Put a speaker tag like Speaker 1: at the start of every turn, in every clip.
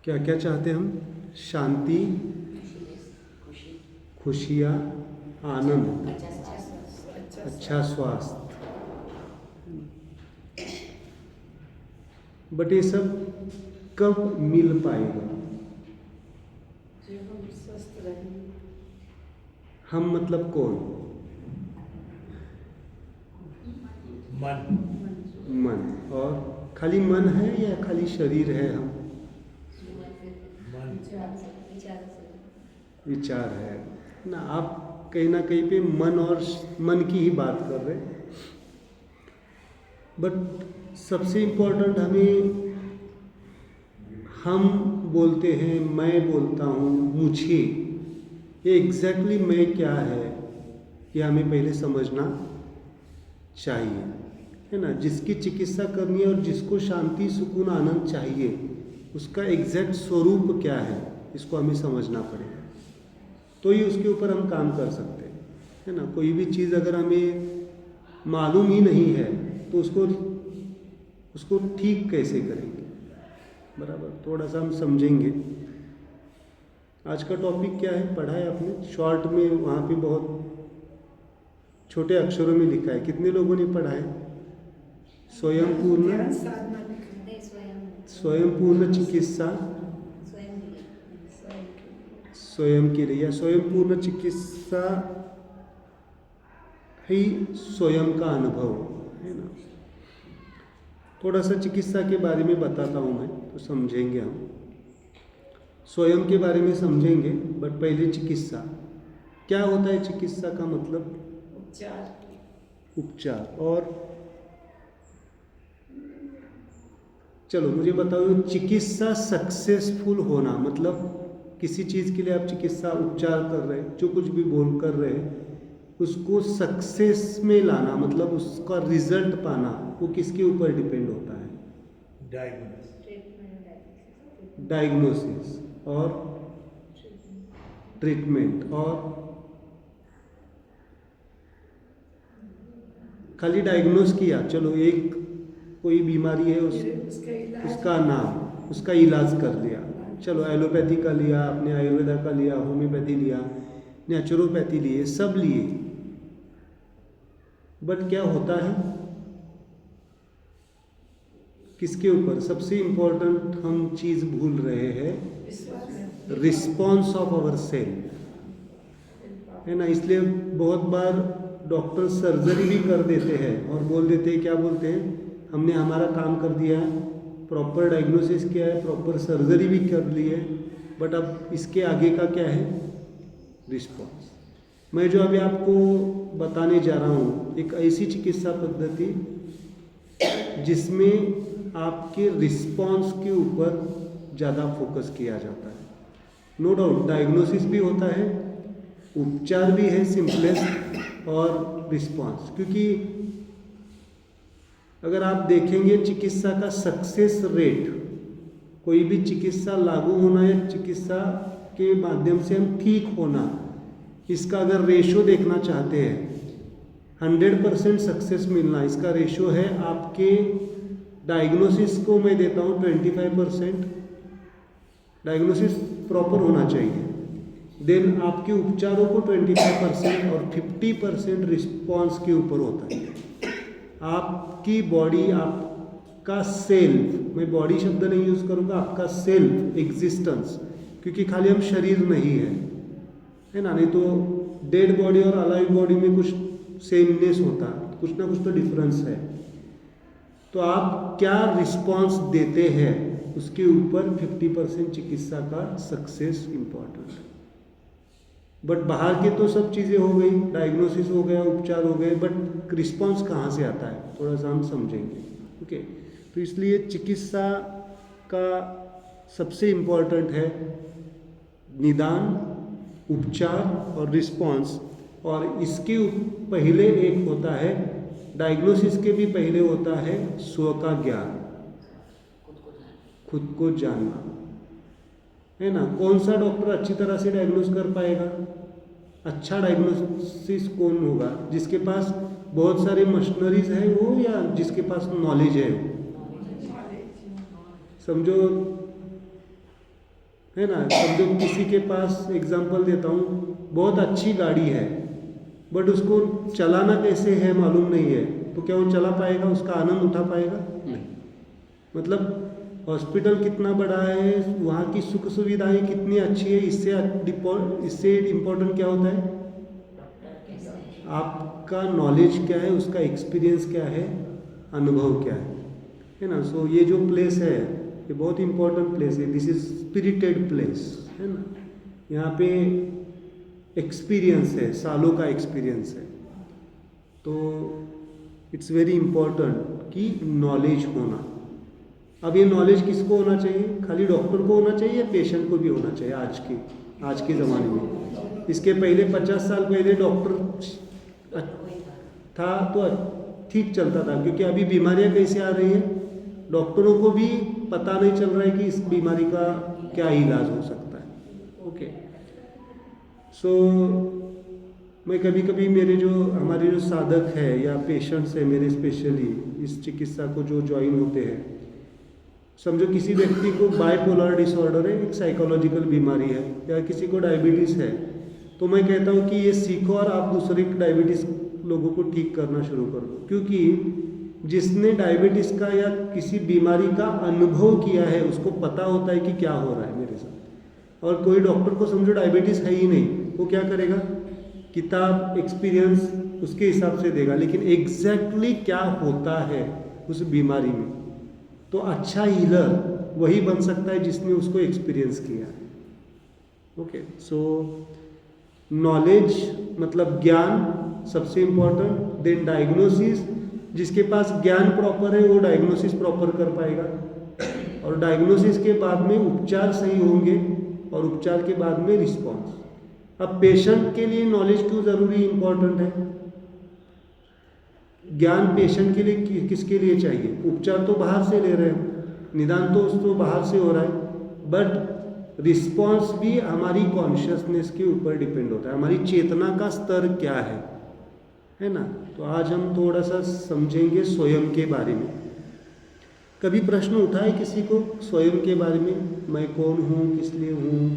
Speaker 1: क्या क्या चाहते हैं हम? शांति, खुशियाँ, आनंद, अच्छा स्वास्थ्य। बट ये सब कब मिल पाएगा?
Speaker 2: जब हम स्वस्थ रहेंगे।
Speaker 1: हम मतलब कौन? मन। और खाली मन है या खाली शरीर है? हम विचार है ना। आप कहीं ना कहीं पे मन और मन की ही बात कर रहे हैं। बट सबसे इम्पोर्टेंट हमें, हम बोलते हैं, मैं बोलता हूँ, मुझे, ये एग्जैक्टली मैं क्या है, ये हमें पहले समझना चाहिए, है ना। जिसकी चिकित्सा करनी है और जिसको शांति, सुकून, आनंद चाहिए, उसका एग्जैक्ट स्वरूप क्या है, इसको हमें समझना पड़ेगा। तो ही उसके ऊपर हम काम कर सकते हैं, है ना। कोई भी चीज़ अगर हमें मालूम ही नहीं है तो उसको ठीक कैसे करेंगे? बराबर, थोड़ा सा हम समझेंगे। आज का टॉपिक क्या है, पढ़ा है आपने शॉर्ट में, वहाँ पे बहुत छोटे अक्षरों में लिखा है। कितने लोगों ने पढ़ा है? स्वयं पूर्ण चिकित्सा, स्वयं की रही है। स्वयं पूर्ण चिकित्सा ही स्वयं का अनुभव, है ना। थोड़ा सा चिकित्सा के बारे में बताता हूँ मैं, तो समझेंगे हम। स्वयं के बारे में समझेंगे, बट पहले चिकित्सा क्या होता है। चिकित्सा का मतलब उपचार। और चलो मुझे बताओ, चिकित्सा सक्सेसफुल होना मतलब किसी चीज़ के लिए आप चिकित्सा उपचार कर रहे हैं, जो कुछ भी बोल कर रहे हैं, उसको सक्सेस में लाना मतलब उसका रिजल्ट पाना, वो किसके ऊपर डिपेंड होता है? डायग्नोसिस और ट्रीटमेंट। और खाली डायग्नोस किया, चलो एक कोई बीमारी है, उसका नाम, उसका इलाज कर लिया, चलो एलोपैथी का लिया आपने, आयुर्वेदा का लिया, होम्योपैथी लिया, नेचुरोपैथी लिए, सब लिए, बट क्या होता है? किसके ऊपर? सबसे इंपॉर्टेंट हम चीज भूल रहे हैं, रिस्पॉन्स ऑफ आवर सेल्फ, है ना। इसलिए बहुत बार डॉक्टर सर्जरी भी कर देते हैं और बोल देते हैं, क्या बोलते हैं, हमने हमारा काम कर दिया, प्रॉपर डायग्नोसिस किया है, प्रॉपर सर्जरी भी कर ली है, बट अब इसके आगे का क्या है? रिस्पॉन्स। मैं जो अभी आपको बताने जा रहा हूँ, एक ऐसी चिकित्सा पद्धति जिसमें आपके रिस्पॉन्स के ऊपर ज़्यादा फोकस किया जाता है। नो डाउट डायग्नोसिस भी होता है, उपचार भी है सिंपलेस्ट, और रिस्पॉन्स। क्योंकि अगर आप देखेंगे चिकित्सा का सक्सेस रेट, कोई भी चिकित्सा लागू होना या चिकित्सा के माध्यम से हम ठीक होना, इसका अगर रेशो देखना चाहते हैं, 100% सक्सेस मिलना, इसका रेशो है आपके डायग्नोसिस को मैं देता हूँ 25%, डायग्नोसिस प्रॉपर होना चाहिए, देन आपके उपचारों को 25% और 50% रिस्पॉन्स के ऊपर होता है। आपकी बॉडी, आपका सेल्फ, मैं बॉडी शब्द नहीं यूज़ करूँगा, आपका सेल्फ एग्जिस्टेंस, क्योंकि खाली हम शरीर नहीं है ना। नहीं तो डेड बॉडी और अलाइव बॉडी में कुछ सेमनेस होता है, कुछ ना कुछ तो डिफरेंस है। तो आप क्या रिस्पॉन्स देते हैं, उसके ऊपर 50% चिकित्सा का सक्सेस इम्पॉर्टेंट है। बट बाहर के तो सब चीज़ें हो गई, डायग्नोसिस हो गया, उपचार हो गए, बट रिस्पॉन्स कहाँ से आता है, थोड़ा सा हम समझेंगे। ओके, तो इसलिए चिकित्सा का सबसे इम्पॉर्टेंट है निदान, उपचार और रिस्पॉन्स। और इसके पहले एक होता है, डायग्नोसिस के भी पहले होता है स्व का ज्ञान, खुद को जानना, है ना। कौन सा डॉक्टर अच्छी तरह से डायग्नोस कर पाएगा? अच्छा डायग्नोसिस कौन होगा? जिसके पास बहुत सारे मशीनरीज है वो, या जिसके पास नॉलेज है? समझो है ना। समझो किसी के पास, एग्जांपल देता हूँ, बहुत अच्छी गाड़ी है बट उसको चलाना कैसे है मालूम नहीं है, तो क्या वो चला पाएगा, उसका आनंद उठा पाएगा? नहीं। मतलब हॉस्पिटल कितना बड़ा है, वहाँ की सुख सुविधाएं कितनी अच्छी है, इससे इम्पोर्टेंट क्या होता है? आपका नॉलेज क्या है, उसका एक्सपीरियंस क्या है, अनुभव क्या है ना। सो ये जो प्लेस है ये बहुत इम्पोर्टेंट प्लेस है, दिस इज स्पिरिटेड प्लेस, है ना। यहाँ पे एक्सपीरियंस है, सालों का एक्सपीरियंस है, तो इट्स वेरी इम्पोर्टेंट कि नॉलेज होना। अब ये नॉलेज किसको होना चाहिए? खाली डॉक्टर को होना चाहिए या पेशेंट को भी होना चाहिए? आज के ज़माने में, इसके पहले 50 साल पहले डॉक्टर था तो ठीक चलता था, क्योंकि अभी बीमारियां कैसे आ रही हैं, डॉक्टरों को भी पता नहीं चल रहा है कि इस बीमारी का क्या इलाज हो सकता है। ओके, सो मैं कभी कभी हमारे जो साधक है या पेशेंट्स है मेरे, स्पेशली इस चिकित्सा को जो ज्वाइन होते हैं, समझो किसी व्यक्ति को बाइपोलर डिसऑर्डर है, एक साइकोलॉजिकल बीमारी है, या किसी को डायबिटीज़ है, तो मैं कहता हूँ कि ये सीखो और आप दूसरे डायबिटीज़ लोगों को ठीक करना शुरू कर दो, क्योंकि जिसने डायबिटीज़ का या किसी बीमारी का अनुभव किया है उसको पता होता है कि क्या हो रहा है मेरे साथ। और कोई डॉक्टर को समझो डायबिटीज़ है ही नहीं, वो क्या करेगा? किताब, एक्सपीरियंस उसके हिसाब से देगा, लेकिन एग्जैक्टली क्या होता है उस बीमारी में, तो अच्छा हीलर वही बन सकता है जिसने उसको एक्सपीरियंस किया है। ओके, सो नॉलेज मतलब ज्ञान सबसे इम्पोर्टेंट, देन डायग्नोसिस, जिसके पास ज्ञान प्रॉपर है वो डायग्नोसिस प्रॉपर कर पाएगा, और डायग्नोसिस के बाद में उपचार सही होंगे, और उपचार के बाद में रिस्पॉन्स। अब पेशेंट के लिए नॉलेज क्यों ज़रूरी इम्पोर्टेंट है? ज्ञान पेशेंट के लिए किसके लिए चाहिए? उपचार तो बाहर से ले रहे हैं, निदान तो उसको बाहर से हो रहा है, बट रिस्पॉन्स भी हमारी कॉन्शियसनेस के ऊपर डिपेंड होता है, हमारी चेतना का स्तर क्या है ना। तो आज हम थोड़ा सा समझेंगे स्वयं के बारे में। कभी प्रश्न उठा है किसी को स्वयं के बारे में, मैं कौन हूँ, किस लिए हूँ?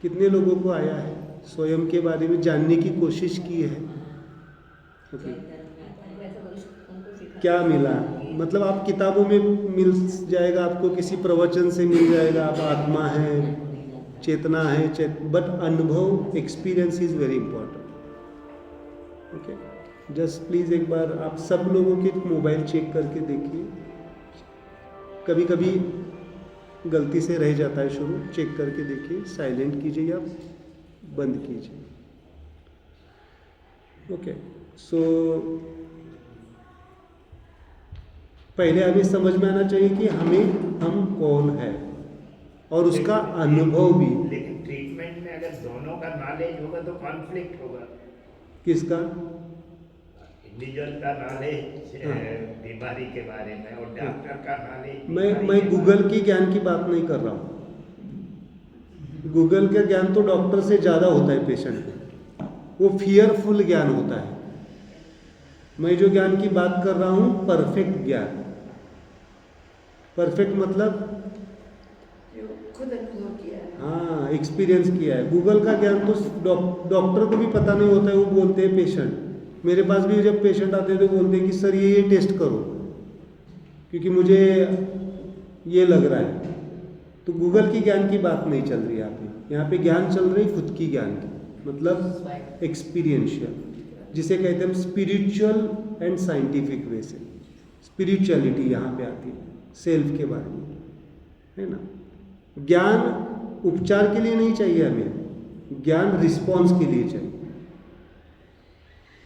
Speaker 1: कितने लोगों को आया है स्वयं के बारे में जानने की कोशिश की है? ओके, क्या मिला? मतलब आप किताबों में मिल जाएगा, आपको किसी प्रवचन से मिल जाएगा, आप आत्मा है, चेतना है, बट अनुभव, experience is very important. Okay, just please एक बार आप सब लोगों के मोबाइल चेक करके देखिए, कभी कभी गलती से रह जाता है शुरू, चेक करके देखिए, साइलेंट कीजिए या बंद कीजिए। ओके, सो पहले हमें समझ में आना चाहिए कि हम कौन है और उसका अनुभव भी।
Speaker 2: लेकिन ट्रीटमेंट में अगर दोनों का नॉलेज होगा तो कॉन्फ्लिक्ट होगा।
Speaker 1: किसका?
Speaker 2: इंडिविजुअल का नॉलेज बीमारी के बारे में और डॉक्टर का नॉलेज।
Speaker 1: मैं गूगल की ज्ञान की बात नहीं कर रहा हूँ, गूगल का ज्ञान तो डॉक्टर से ज़्यादा होता है पेशेंट को, वो फियरफुल ज्ञान होता है। मैं जो ज्ञान की बात कर रहा हूँ परफेक्ट ज्ञान। परफेक्ट मतलब
Speaker 3: खुद अनुभव किया है,
Speaker 1: हाँ, एक्सपीरियंस किया है। गूगल का ज्ञान तो डॉक्टर को भी पता नहीं होता है, वो बोलते हैं पेशेंट, मेरे पास भी जब पेशेंट आते हैं तो बोलते हैं कि सर ये टेस्ट करो क्योंकि मुझे ये लग रहा है। तो गूगल की ज्ञान की बात नहीं चल रही यहाँ पे ज्ञान चल रही खुद की ज्ञान की, मतलब एक्सपीरियंशियल, जिसे कहते हैं स्पिरिचुअल एंड साइंटिफिक वे से। स्पिरिचुअलिटी यहाँ पे आती है, सेल्फ के बारे में, है ना। ज्ञान उपचार के लिए नहीं चाहिए हमें, ज्ञान रिस्पॉन्स के लिए चाहिए,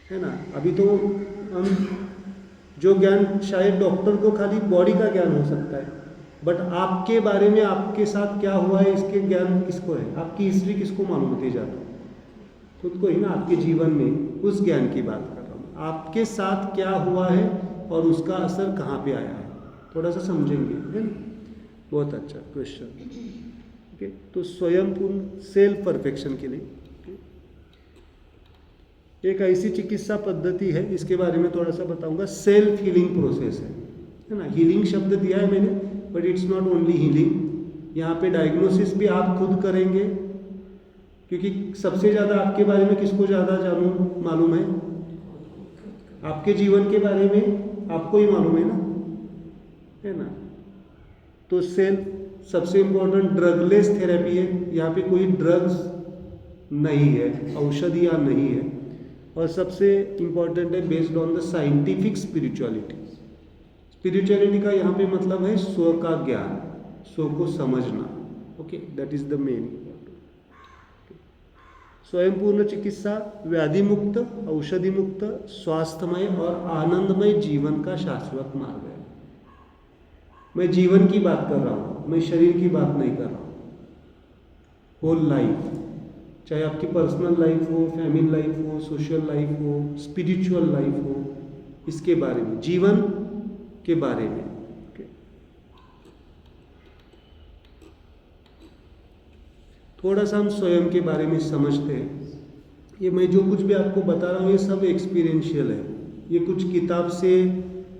Speaker 1: है ना। अभी तो हम जो ज्ञान शायद डॉक्टर को खाली बॉडी का ज्ञान हो सकता है, बट आपके बारे में, आपके साथ क्या हुआ है इसके ज्ञान किसको है? आपकी हिस्ट्री किसको मालूम होती ज़्यादा? खुद को ही ना। आपके जीवन में उस ज्ञान की बात कर रहा हूँ, आपके साथ क्या हुआ है और उसका असर कहाँ पे आया है, थोड़ा सा समझेंगे, है ना। बहुत अच्छा क्वेश्चन। ओके, तो स्वयं पूर्ण सेल्फ परफेक्शन के लिए एक ऐसी चिकित्सा पद्धति है, इसके बारे में थोड़ा सा बताऊंगा। सेल्फ हीलिंग प्रोसेस है ना। हीलिंग शब्द दिया है मैंने, but it's not only healing, यहाँ पे डायग्नोसिस भी आप खुद करेंगे, क्योंकि सबसे ज़्यादा आपके बारे में किसको ज़्यादा मालूम है? आपके जीवन के बारे में आपको ही मालूम है ना, है ना। तो सबसे इम्पोर्टेंट ड्रगलेस थेरेपी है, यहाँ पे कोई ड्रग्स नहीं है, औषधियाँ नहीं है, और सबसे इम्पोर्टेंट है based on the scientific spirituality. Spirituality का यहाँ पे मतलब है स्व का ज्ञान, स्व को समझना। Okay, that is the main. स्वयं पूर्ण चिकित्सा व्याधि मुक्त, औषधि मुक्त, स्वास्थ्यमय और आनंदमय जीवन का शाश्वत मार्ग है। मैं जीवन की बात कर रहा हूँ, मैं शरीर की बात नहीं कर रहा हूँ। होल लाइफ, चाहे आपकी पर्सनल लाइफ हो, फैमिली लाइफ हो, सोशल लाइफ हो, स्पिरिचुअल लाइफ हो, इसके बारे में, जीवन के बारे में। थोड़ा सा हम स्वयं के बारे में समझते हैं। ये मैं जो कुछ भी आपको बता रहा हूँ ये सब एक्सपीरियंशियल है, ये कुछ किताब से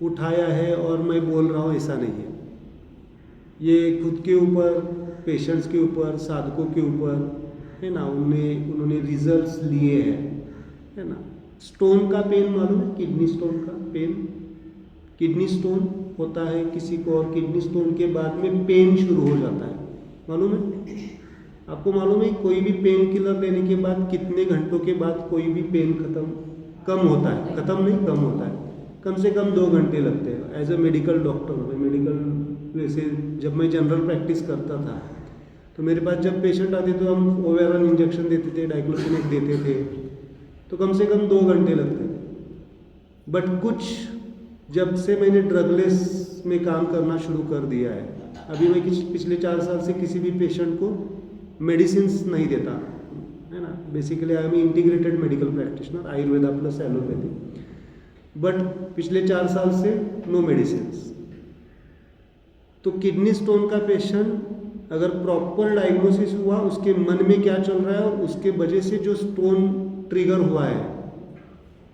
Speaker 1: उठाया है और मैं बोल रहा हूँ, ऐसा नहीं है। ये खुद के ऊपर, पेशेंट्स के ऊपर, साधकों के ऊपर, है ना, उन्होंने रिजल्ट्स लिए हैं, है ना। स्टोन का पेन मालूम है? किडनी स्टोन का पेन, किडनी स्टोन होता है किसी को, और किडनी स्टोन के बाद में पेन शुरू हो जाता है, मालूम है? आपको मालूम है कोई भी पेन किलर लेने के बाद कितने घंटों के बाद कोई भी पेन कम होता है? खत्म नहीं, कम होता है। कम से कम 2 घंटे लगते हैं। एज ए मेडिकल डॉक्टर, वैसे जब मैं जनरल प्रैक्टिस करता था तो मेरे पास जब पेशेंट आते तो हम ओवेरन इंजेक्शन देते थे, डाइक्लोफेनेक देते थे, तो कम से कम 2 घंटे लगते थे। बट कुछ जब से मैंने ड्रगलेस में काम करना शुरू कर दिया है, अभी मैं पिछले 4 साल से किसी भी पेशेंट को मेडिसिन्स नहीं देता, है ना। Basically I am integrated medical practitioner, Ayurveda plus allopathy, but पिछले 4 साल से नो मेडिसिन्स। तो किडनी स्टोन का पेशेंट अगर प्रॉपर डायग्नोसिस हुआ, उसके मन में क्या चल रहा है और उसके वजह से जो स्टोन ट्रिगर हुआ है,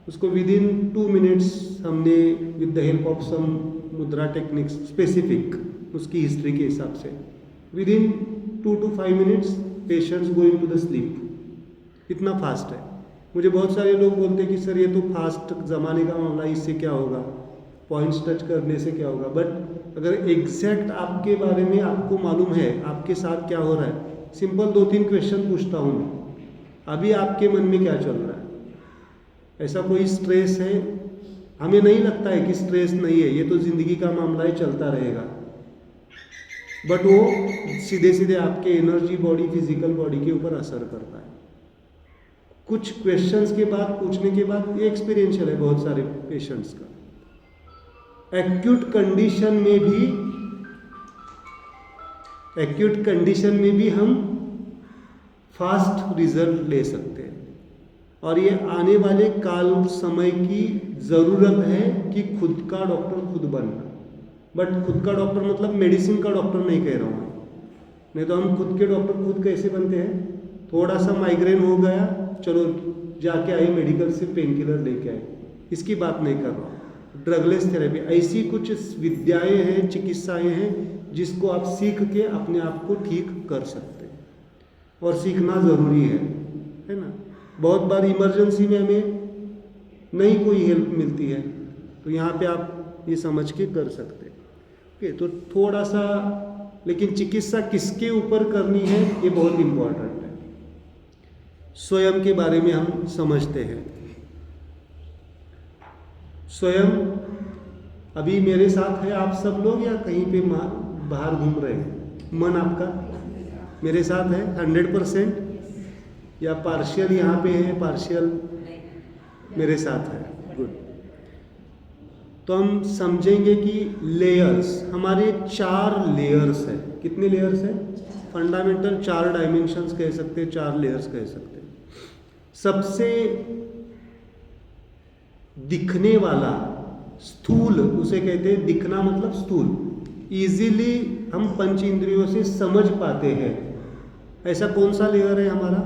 Speaker 1: उसको विद इन 2 मिनट्स हमने with the help of some mudra techniques specific, उसकी हिस्ट्री के हिसाब से, within 2 to 5 minutes patients going to the sleep. इतना फास्ट है। मुझे बहुत सारे लोग बोलते हैं कि सर ये तो फास्ट ज़माने का मामला, इससे क्या होगा, पॉइंट्स टच करने से क्या होगा। बट अगर एग्जैक्ट आपके बारे में आपको मालूम है आपके साथ क्या हो रहा है, सिंपल 2-3 क्वेश्चन पूछता हूँ मैं, अभी आपके मन में क्या चल रहा है? ऐसा कोई स्ट्रेस है? हमें नहीं लगता है कि स्ट्रेस नहीं है, ये तो ज़िंदगी का मामला है, चलता रहेगा। बट वो सीधे सीधे आपके एनर्जी बॉडी, फिजिकल बॉडी के ऊपर असर करता है। कुछ क्वेश्चंस के बाद, पूछने के बाद, ये एक्सपीरियंशियल है बहुत सारे पेशेंट्स का। एक्यूट कंडीशन में भी हम फास्ट रिजल्ट ले सकते हैं, और ये आने वाले काल समय की ज़रूरत है कि खुद का डॉक्टर खुद बनना। बट खुद का डॉक्टर मतलब मेडिसिन का डॉक्टर नहीं कह रहा हूँ मैं, नहीं तो हम खुद के डॉक्टर खुद कैसे बनते हैं? थोड़ा सा माइग्रेन हो गया, चलो जाके आए मेडिकल से पेन किलर लेके आए, इसकी बात नहीं कर रहा हूँ। ड्रगलेस थेरेपी ऐसी कुछ विद्याएं हैं, चिकित्साएं हैं जिसको आप सीख के अपने आप को ठीक कर सकते हैं, और सीखना ज़रूरी है ना। बहुत बार इमरजेंसी में हमें नहीं कोई हेल्प मिलती है, तो यहाँ पे आप ये समझ के कर सकते हैं। ओके, तो थोड़ा सा, लेकिन चिकित्सा किसके ऊपर करनी है ये बहुत इम्पोर्टेंट है। स्वयं के बारे में हम समझते हैं। स्वयं अभी मेरे साथ है आप सब लोग, या कहीं पे बाहर घूम रहे हैं? मन आपका मेरे साथ है 100%, या पार्शियल यहाँ पे है, पार्शियल मेरे साथ है? गुड। तो हम समझेंगे कि लेयर्स, हमारे 4 लेयर्स है। कितने लेयर्स हैं? फंडामेंटल 4 डायमेंशंस कह सकते हैं, 4 लेयर्स कह सकते हैं। सबसे दिखने वाला स्थूल, उसे कहते हैं, दिखना मतलब स्थूल, इजीली हम पंच इंद्रियों से समझ पाते हैं, ऐसा कौन सा लेयर है हमारा?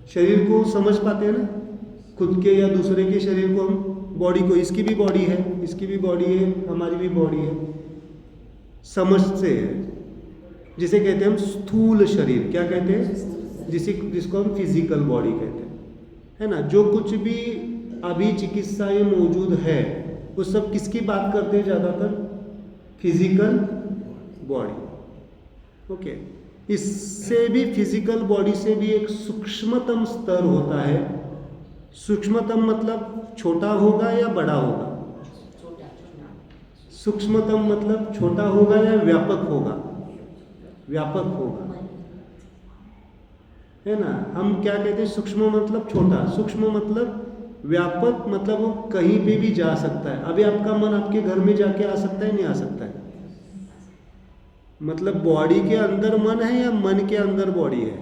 Speaker 1: शरीर को समझ पाते हैं ना, खुद के या दूसरे के शरीर को हम, बॉडी को, इसकी भी बॉडी है, इसकी भी बॉडी है, हमारी भी बॉडी है, समझ से है, जिसे कहते हैं हम स्थूल शरीर। क्या कहते हैं? जिसको हम फिजिकल बॉडी कहते हैं, है ना। जो कुछ भी अभी चिकित्साएं मौजूद है वो सब किसकी बात करते हैं? ज़्यादातर फिजिकल बॉडी। ओके, इससे भी फिजिकल बॉडी से भी एक सूक्ष्मतम स्तर होता है। सूक्ष्मतम मतलब छोटा होगा या बड़ा होगा? सूक्ष्मतम मतलब छोटा होगा या व्यापक होगा? व्यापक होगा, है ना। हम क्या कहते हैं? सूक्ष्म मतलब छोटा, सूक्ष्म मतलब व्यापक मतलब वो कहीं पे भी जा सकता है। अभी आपका मन आपके घर में जाके आ सकता है, नहीं आ सकता है? मतलब बॉडी के अंदर मन है या मन के अंदर बॉडी है?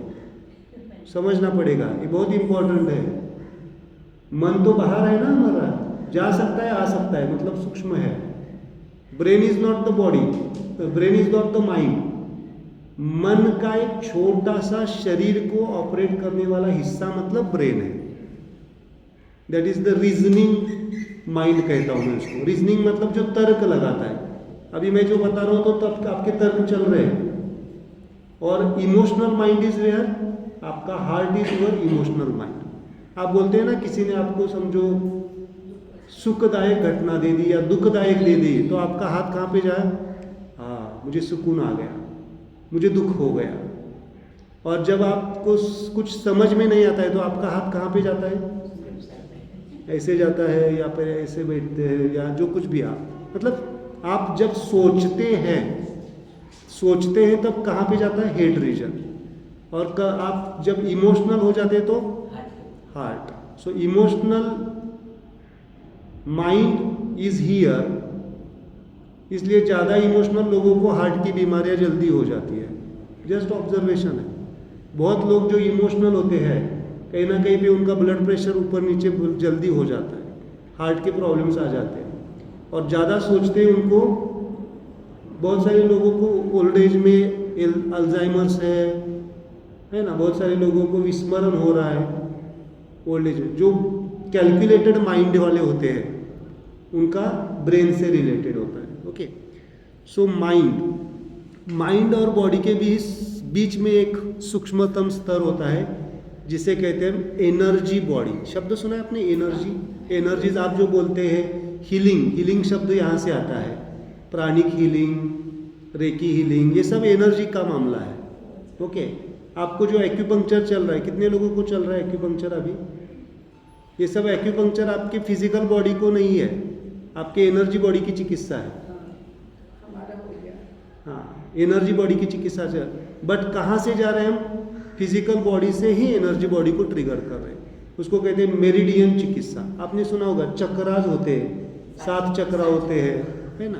Speaker 1: समझना पड़ेगा, ये बहुत इंपॉर्टेंट है। मन तो बाहर है ना हमारा, जा सकता है, आ सकता है, मतलब सूक्ष्म है। Brain is not the body, brain is not the mind. मन का एक छोटा सा शरीर को ऑपरेट करने वाला हिस्सा मतलब ब्रेन है। That is the reasoning mind कहता हूं मैं उसको। रीजनिंग मतलब जो तर्क लगाता है। अभी मैं जो बता रहा हूं तो तब आपके तर्क चल रहे हैं। और इमोशनल माइंड इज वेयर? आपका heart is your emotional mind. आप बोलते हैं ना, किसी ने आपको समझो सुखदायक घटना दे दी या दुखदायक दे दी, तो आपका हाथ कहाँ पे जाए? हाँ, मुझे सुकून आ गया, मुझे दुख हो गया। और जब आपको कुछ समझ में नहीं आता है तो आपका हाथ कहाँ पे जाता है? ऐसे जाता है या फिर ऐसे बैठते हैं या जो कुछ भी आप, मतलब आप जब सोचते हैं तब कहाँ पे जाता है? Head region. और आप जब इमोशनल हो जाते हैं तो heart. So emotional mind is here. इसलिए ज़्यादा इमोशनल लोगों को हार्ट की बीमारियां जल्दी हो जाती है। जस्ट ऑब्जर्वेशन है। बहुत लोग जो इमोशनल होते हैं कहीं ना कहीं पे उनका ब्लड प्रेशर ऊपर नीचे जल्दी हो जाता है, हार्ट के प्रॉब्लम्स आ जाते हैं। और ज़्यादा सोचते हैं उनको, बहुत सारे लोगों को ओल्ड एज में अल्जाइमर्स है ना। बहुत सारे लोगों को विस्मरण हो रहा है ओल्ड एज में। जो कैलकुलेटेड माइंड वाले होते हैं उनका ब्रेन से रिलेटेड होता है। ओके, सो माइंड और बॉडी के बीच में एक सूक्ष्मतम स्तर होता है जिसे कहते हैं एनर्जी बॉडी। शब्द सुना है आपने? एनर्जीज आप जो बोलते हैं, हीलिंग शब्द यहाँ से आता है। प्राणिक हीलिंग, रेकी हीलिंग, ये सब एनर्जी का मामला है। ओके, आपको जो एक्यूपंक्चर चल रहा है, कितने लोगों को चल रहा है एक्यूपंक्चर अभी? ये सब एक्यूपंक्चर आपके फिजिकल बॉडी को नहीं है, आपके एनर्जी बॉडी की चिकित्सा है।
Speaker 3: हमारा हो गया।
Speaker 1: हाँ, एनर्जी बॉडी की चिकित्सा से। बट कहाँ से जा रहे हैं हम? फिजिकल बॉडी से ही एनर्जी बॉडी को ट्रिगर कर रहे हैं। उसको कहते हैं मेरिडियन चिकित्सा। आपने सुना होगा, चक्रास होते हैं, 7 चक्र होते हैं, है ना।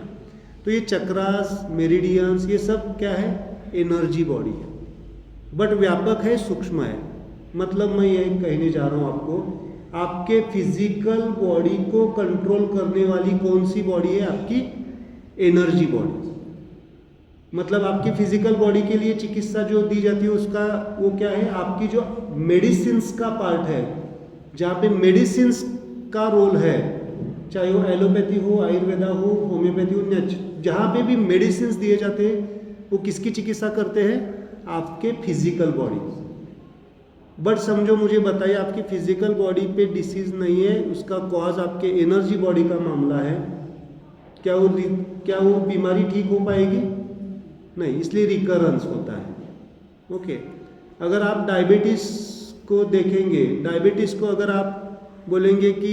Speaker 1: तो ये चक्रास, मेरिडियंस, ये सब क्या है? एनर्जी बॉडी है। बट व्यापक है, सूक्ष्म है। मतलब मैं यही कहने जा रहा हूँ आपको, आपके फिजिकल बॉडी को कंट्रोल करने वाली कौन सी बॉडी है? आपकी एनर्जी बॉडी। मतलब आपकी फिजिकल बॉडी के लिए चिकित्सा जो दी जाती है उसका वो क्या है? आपकी जो मेडिसिन्स का पार्ट है, जहाँ पे मेडिसिन्स का रोल है, चाहे वो एलोपैथी हो, आयुर्वेदा हो, होम्योपैथी हो, जहाँ पे भी मेडिसिन्स दिए जाते हैं वो किसकी चिकित्सा करते हैं? आपके फिजिकल बॉडी। बट समझो, मुझे बताइए, आपकी फिजिकल बॉडी पे डिसीज नहीं है, उसका कॉज आपके एनर्जी बॉडी का मामला है, क्या वो बीमारी ठीक हो पाएगी? नहीं, इसलिए रिकरेंस होता है। ओके, अगर आप डायबिटीज़ को देखेंगे, डायबिटीज़ को अगर आप बोलेंगे कि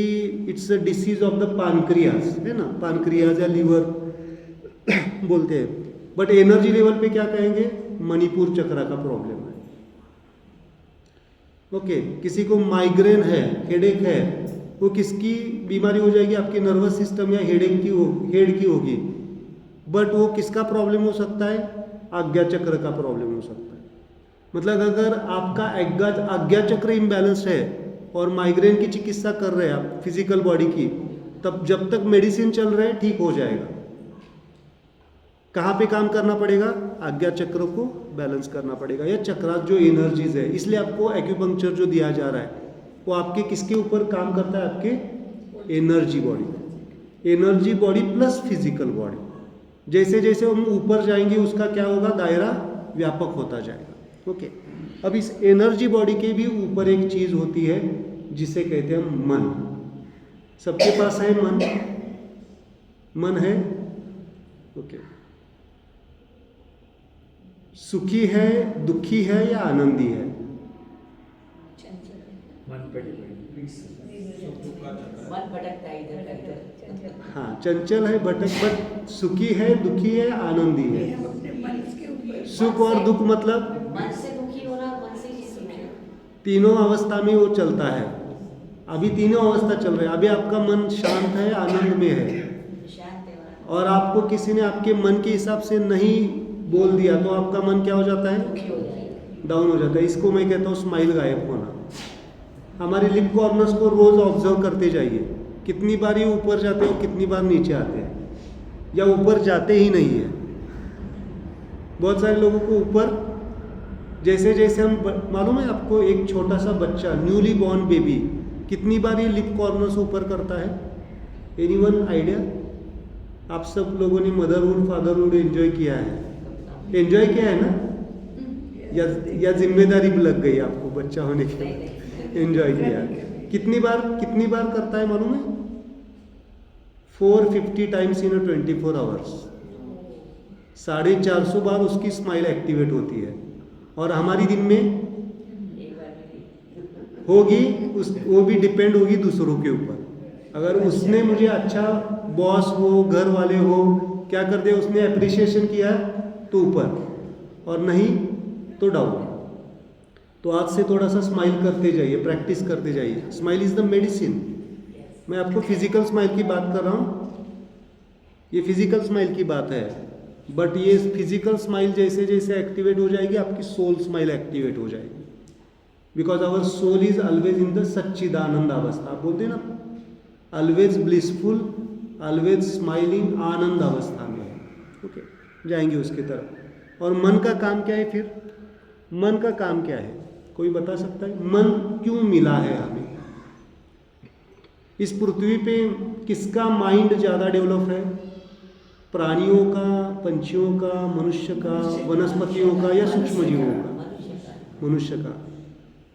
Speaker 1: it's a disease of the pancreas, है ना, पानक्रियाज या लीवर बोलते हैं। बट एनर्जी लेवल पे क्या कहेंगे? मणिपुर चक्र का प्रॉब्लम है। ओके, किसी को माइग्रेन है, हेडेक है, वो किसकी बीमारी हो जाएगी? आपके नर्वस सिस्टम या हेड की होगी। बट वो किसका प्रॉब्लम हो सकता है? आज्ञा चक्र का प्रॉब्लम हो सकता है। मतलब अगर आपका आज्ञा चक्र इम्बैलेंस है और माइग्रेन की चिकित्सा कर रहे हैं आप फिजिकल बॉडी की, तब जब तक मेडिसिन चल रहे हैं ठीक हो जाएगा। कहाँ पे काम करना पड़ेगा? आज्ञा चक्र को बैलेंस करना पड़ेगा, या चक्रास जो एनर्जीज है। इसलिए आपको एक्यूपंक्चर जो दिया जा रहा है वो आपके किसके ऊपर काम करता है? आपके energy body. Energy body plus physical body. जैसे जैसे हम ऊपर जाएंगे उसका क्या होगा, दायरा व्यापक होता जाएगा। ओके, अब इस एनर्जी बॉडी के भी ऊपर एक चीज होती है जिसे कहते हैं हम मन। सबके पास है मन, मन है। ओके, सुखी है, दुखी है या आनंदी है?
Speaker 2: मन पे
Speaker 4: मन भटकता है इधर का इधर।
Speaker 1: हाँ, चंचल है, भटक, बट सुखी है, दुखी है, आनंदी
Speaker 3: ये
Speaker 1: है।
Speaker 3: हम अपने मन के ऊपर
Speaker 1: सुख और दुख मतलब
Speaker 4: मन से दुखी होना, मन से ही सुखी।
Speaker 1: तीनों अवस्था में वो चलता है। अभी तीनों अवस्था चल रहे हैं। अभी आपका मन शांत है, आनंद में है,
Speaker 4: शांत है वाला,
Speaker 1: और आपको किसी ने आपके मन के हिसाब से नहीं बोल दिया तो आपका मन क्या हो जाता है,
Speaker 4: दुखी हो जाएगा।
Speaker 1: डाउन हो जाता है। इसको मैं कहता हूँ स्माइल गायब होना। हमारे लिप कॉर्नर्स को रोज ऑब्जर्व करते जाइए, कितनी बार ये ऊपर जाते हैं, कितनी बार नीचे आते हैं, या ऊपर जाते ही नहीं है। बहुत सारे लोगों को ऊपर, जैसे जैसे हम, मालूम है आपको, एक छोटा सा बच्चा, न्यूली बॉर्न बेबी, कितनी बार ये लिप कॉर्नर्स ऊपर करता है? Anyone idea? आप सब लोगों ने मदरहुड फादरहुड एंजॉय किया है, एंजॉय किया है ना? या जिम्मेदारी भी लग गई आपको बच्चा होने के बाद? एंजॉय किया। कितनी बार करता है मालूम है? 450 टाइम्स इन 24 आवर्स। 450 बार उसकी स्माइल एक्टिवेट होती है। और हमारी दिन में
Speaker 4: एक बार भी
Speaker 1: होगी, वो भी डिपेंड होगी दूसरों के ऊपर। अगर उसने मुझे अच्छा, बॉस हो, घर वाले हो, क्या कर दिया, उसने अप्रिशिएशन किया तो ऊपर, और नहीं तो डाउन। तो आज से थोड़ा सा स्माइल करते जाइए, प्रैक्टिस करते जाइए। Smile is the medicine. मैं आपको फिजिकल स्माइल की बात कर रहा हूँ, ये फिजिकल स्माइल की बात है, बट ये फिजिकल स्माइल जैसे जैसे एक्टिवेट हो जाएगी, आपकी सोल स्माइल एक्टिवेट हो जाएगी। Because our soul is always in the सच्चिदानंद अवस्था। आप बोलते हैं ना, ऑलवेज ब्लिसफुल, ऑलवेज स्माइलिंग, आनंद अवस्था में है। ओके, जाएंगे उसकी तरफ। और मन का काम क्या है फिर? मन का काम क्या है, कोई बता सकता है? मन क्यों मिला है हमें? इस पृथ्वी पे किसका माइंड ज़्यादा डेवलप है? प्राणियों का, पंछियों का, मनुष्य का, वनस्पतियों का, या सूक्ष्म जीवों का?
Speaker 4: मनुष्य का।
Speaker 1: मनुष्य का।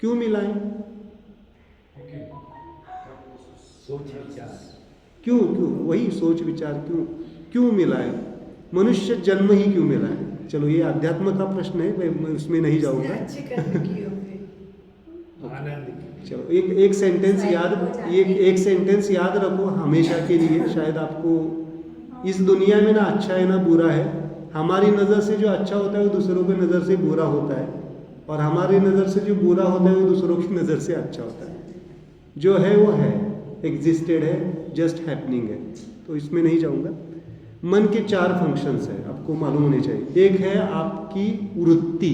Speaker 1: क्यों मिला है?
Speaker 2: सोच विचार।
Speaker 1: क्यों वही सोच विचार, क्यों मिला है? मनुष्य जन्म ही क्यों मिला है? चलो ये अध्यात्म का प्रश्न है, मैं उसमें नहीं जाऊंगा।
Speaker 3: अच्छे कर्म किए होंगे।
Speaker 2: आनंद की।
Speaker 1: चलो एक सेंटेंस याद, एक सेंटेंस याद रखो हमेशा के लिए। शायद आपको, इस दुनिया में ना अच्छा है ना बुरा है। हमारी नज़र से जो अच्छा होता है वो दूसरों की नज़र से बुरा होता है, और हमारी नज़र से जो बुरा होता है वो दूसरों की नज़र से अच्छा होता है। जो है वो है, एग्जिस्टेड है, जस्ट हैपनिंग है। तो इसमें नहीं जाऊंगा। मन के 4 फंक्शंस हैं, आपको मालूम होने चाहिए। एक है आपकी वृत्ति,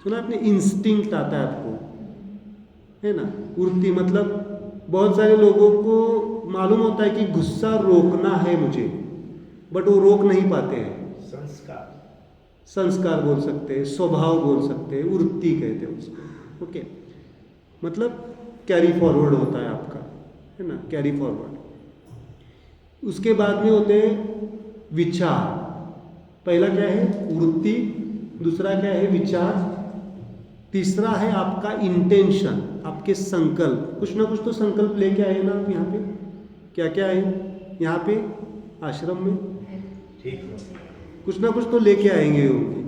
Speaker 1: सुना आपने? इंस्टिंक्ट आता है आपको, है ना? वृत्ति मतलब बहुत सारे लोगों को मालूम होता है कि गुस्सा रोकना है मुझे, बट वो रोक नहीं पाते हैं। संस्कार बोल सकते हैं, स्वभाव बोल सकते हैं, वृत्ति कहते हैं उसको। ओके, मतलब कैरी फॉरवर्ड होता है आपका, है ना? Carry forward. उसके बाद में होते हैं विचार। पहला क्या है? वृत्ति। दूसरा क्या है? विचार। तीसरा है आपका इंटेंशन, आपके संकल्प। कुछ ना कुछ तो संकल्प लेके आए ना आप यहाँ पे। क्या क्या है यहाँ पे आश्रम में?
Speaker 2: ठीक है।
Speaker 1: कुछ ना कुछ तो लेके आएंगे होंगे।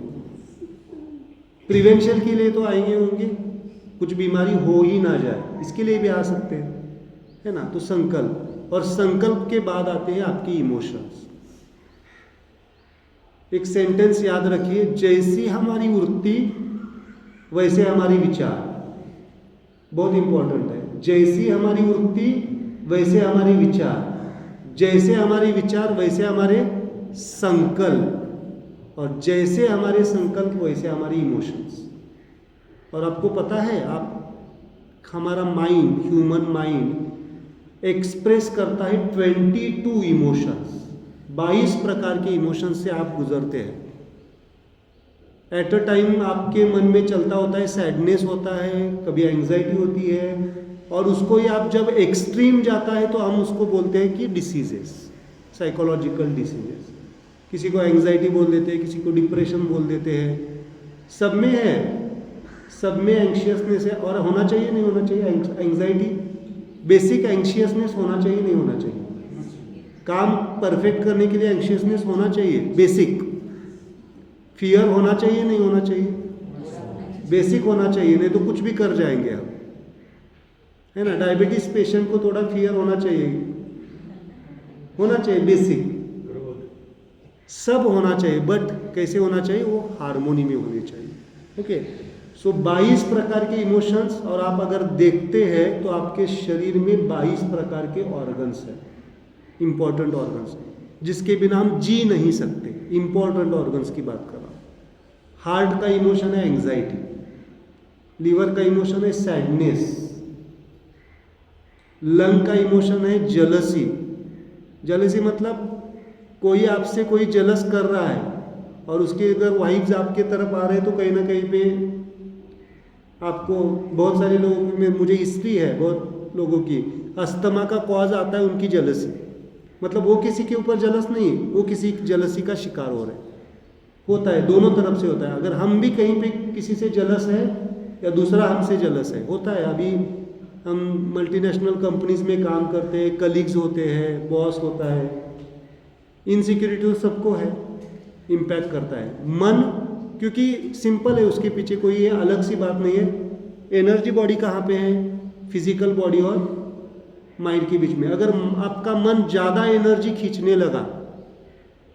Speaker 1: प्रिवेंशन के लिए तो आएंगे होंगे, कुछ बीमारी हो ही ना जाए इसके लिए भी आ सकते हैं, है ना? तो संकल्प, और संकल्प के बाद आते हैं आपकी इमोशंस। एक सेंटेंस याद रखिए, जैसी हमारी वृत्ति वैसे हमारी विचार। बहुत इंपॉर्टेंट है। जैसी हमारी वृत्ति वैसे हमारी विचार, जैसे हमारी विचार वैसे हमारे संकल्प, और जैसे हमारे संकल्प वैसे हमारी इमोशंस। और आपको पता है, आप, हमारा माइंड, ह्यूमन माइंड एक्सप्रेस करता है 22 इमोशंस। 22 प्रकार के इमोशंस से आप गुजरते हैं। एट अ टाइम आपके मन में चलता होता है, सैडनेस होता है, कभी एंग्जाइटी होती है, और उसको ही आप जब एक्सट्रीम जाता है तो हम उसको बोलते हैं कि डिसीजेस, साइकोलॉजिकल डिसीजेस। किसी को एंग्जाइटी बोल देते हैं, किसी को डिप्रेशन बोल देते हैं, सब में है, सब में एंग्शियसनेस है। और होना चाहिए नहीं होना चाहिए एंग्जाइटी, बेसिक एंग्शियसनेस होना चाहिए नहीं होना चाहिए, काम परफेक्ट करने के लिए एंग्शियसनेस होना चाहिए, बेसिक। फियर होना चाहिए नहीं होना चाहिए, बेसिक होना चाहिए, नहीं तो कुछ भी कर जाएंगे आप, है ना। डायबिटीज पेशेंट को थोड़ा फियर होना चाहिए बेसिक, सब होना चाहिए, बट कैसे होना चाहिए, वो हार्मोनी में होनी चाहिए। ओके, सो 22 प्रकार के इमोशंस, और आप अगर देखते हैं तो आपके शरीर में 22 प्रकार के ऑर्गन्स हैं, इंपॉर्टेंट ऑर्गन्स, जिसके बिना हम जी नहीं सकते। इंपॉर्टेंट ऑर्गन्स की बात कर रहा हूँ। हार्ट का इमोशन है एंग्जाइटी, लीवर का इमोशन है सैडनेस, लंग का इमोशन है जेलसी। जेलसी मतलब कोई आपसे कोई जेलस कर रहा है और उसके अगर वाइब्स आपके तरफ आ रहे हैं तो कहीं ना कहीं पे आपको, बहुत सारे लोगों में, मुझे हिस्ट्री है बहुत लोगों की, अस्थमा का कॉज आता है उनकी जेलसी, मतलब वो किसी के ऊपर जेलस नहीं, वो किसी जेलसी का शिकार हो रहे हैं। होता है, दोनों तरफ से होता है। अगर हम भी कहीं पे किसी से जेलस है या दूसरा हमसे जेलस है, होता है। अभी हम मल्टीनेशनल कंपनीज में काम करते हैं, कलीग्स होते हैं, बॉस होता है, इनसिक्योरिटी तो सबको है, इम्पैक्ट करता है। मन, क्योंकि सिंपल है, उसके पीछे कोई ये अलग सी बात नहीं है। एनर्जी बॉडी कहाँ पे है, फिजिकल बॉडी और माइंड के बीच में। अगर आपका मन ज़्यादा एनर्जी खींचने लगा